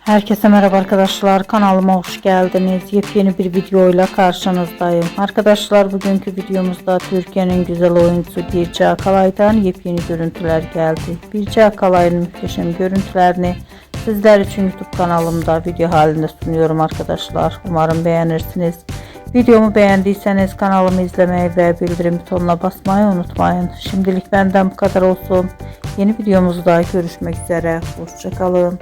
Herkese merhaba arkadaşlar, kanalıma hoş geldiniz. Yepyeni bir videoyla karşınızdayım. Arkadaşlar, bugünkü videomuzda Türkiye'nin güzel oyuncusu Birce Akalay'dan yepyeni görüntüler geldi. Birce Akalay'ın muhteşem görüntülerini sizler için YouTube kanalımda video halinde sunuyorum arkadaşlar. Umarım beğenirsiniz. Videomu beğendiyseniz kanalımı izlemeyi ve bildirim butonuna basmayı unutmayın. Şimdilik benden bu kadar olsun. Yeni videomuzda görüşmek üzere. Hoşça kalın.